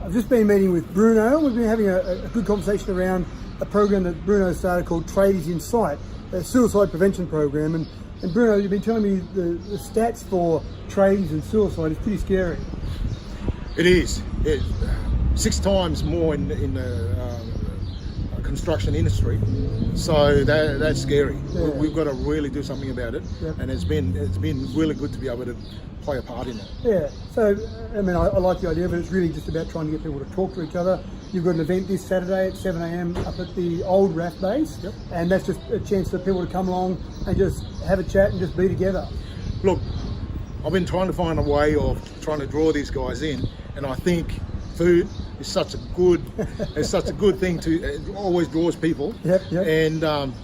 I've just been meeting with Bruno. We've been having a good conversation around a program that Bruno started called Tradies In Sight, a suicide prevention program. And Bruno, you've been telling me the stats for tradies and suicide is pretty scary. It is. 6 times more in the construction industry, so that's scary. Yeah. We've got to really do something about it. Yep. And it's been really good to be able to play a part in it. Yeah, so I mean, I like the idea, but it's really just about trying to get people to talk to each other. You've got an event this Saturday at 7 a.m. up at the old RAF base. Yep. And that's just a chance for people to come along and just have a chat and just be together. Look, I've been trying to find a way of trying to draw these guys in, and I think food is such a good thing to it always draws people. Yep. And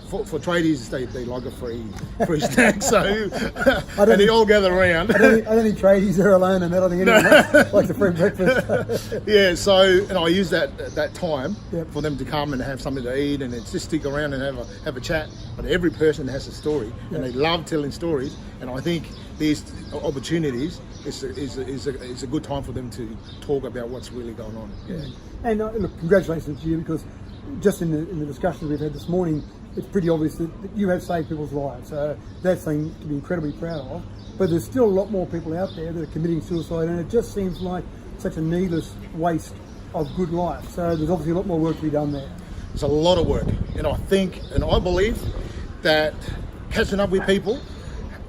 for tradies, they like a free snack, so and they think- all gather around. I don't think tradies are alone in that. I think anyone likes a free breakfast. Yeah, so and I use that time Yep. for them to come and have something to eat and then just stick around and have a chat. But every person has a story, and they love telling stories. And I think these opportunities is a good time for them to talk about what's really going on. Yeah. And look, congratulations to you, because just in the discussions we've had this morning, it's pretty obvious that you have saved people's lives. So that's something to be incredibly proud of. But there's still a lot more people out there that are committing suicide, and it just seems like such a needless waste of good life. So there's obviously a lot more work to be done there. There's a lot of work, and I believe that catching up with people,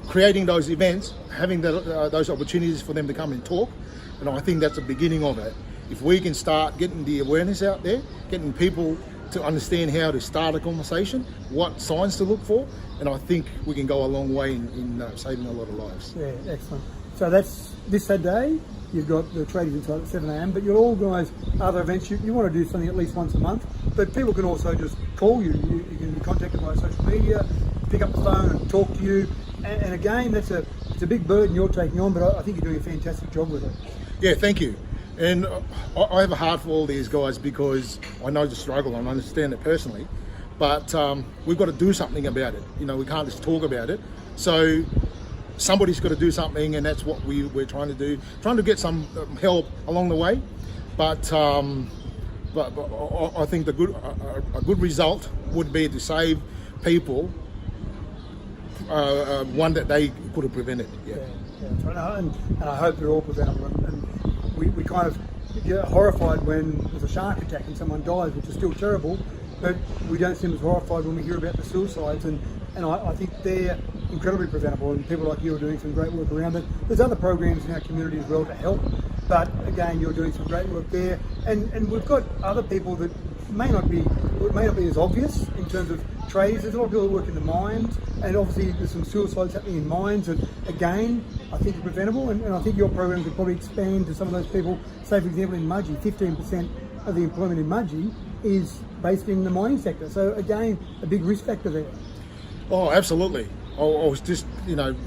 creating those events, having those opportunities for them to come and talk, and I think that's the beginning of it. If we can start getting the awareness out there, getting people to understand how to start a conversation, what signs to look for, and I think we can go a long way in saving a lot of lives. Yeah, excellent. So that's this Saturday. You've got the Tradies In Sight at 7 a.m. But you'll organise other events. You want to do something at least once a month, but people can also just call you. You can be contacted by social media, pick up the phone and talk to you. And again, it's a big burden you're taking on, but I think you're doing a fantastic job with it. Yeah, thank you. And I have a heart for all these guys because I know the struggle and I understand it personally. But we've got to do something about it. We can't just talk about it. So somebody's got to do something, and that's what we're trying to do. Trying to get some help along the way. But I think a good result would be to save people one that they could have prevented. Yeah, that's right. And I hope they're all preventable. And we kind of get horrified when there's a shark attack and someone dies, which is still terrible, but we don't seem as horrified when we hear about the suicides. And I think they're incredibly preventable, and people like you are doing some great work around it. There's other programs in our community as well to help, but again, you're doing some great work there. And we've got other people that may not be as obvious in terms of trades. There's a lot of people that work in the mines, and obviously there's some suicides happening in mines that, again, I think are preventable, and I think your program could probably expand to some of those people. Say, for example, in Mudgee, 15% of the employment in Mudgee is based in the mining sector. So again, a big risk factor there. Oh, absolutely. I was just,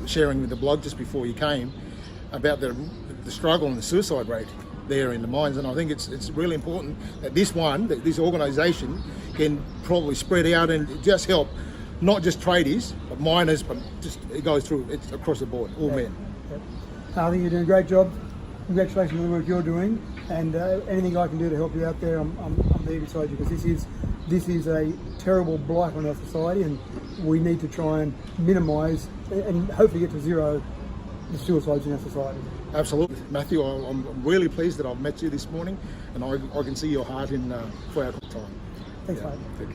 sharing with the blog just before you came about the struggle and the suicide rate there in the mines, and I think it's really important that this organisation can probably spread out and just help not just tradies, but miners, but just it goes through, it's across the board, all men. Yep. I think you're doing a great job. Congratulations on the work you're doing, and anything I can do to help you out there, I'm there beside you, because this is a terrible blight on our society, and we need to try and minimise and hopefully get to zero the suicides in our society. Absolutely. Matthew, I'm really pleased that I've met you this morning, and I can see your heart in for our time. Thanks, mate.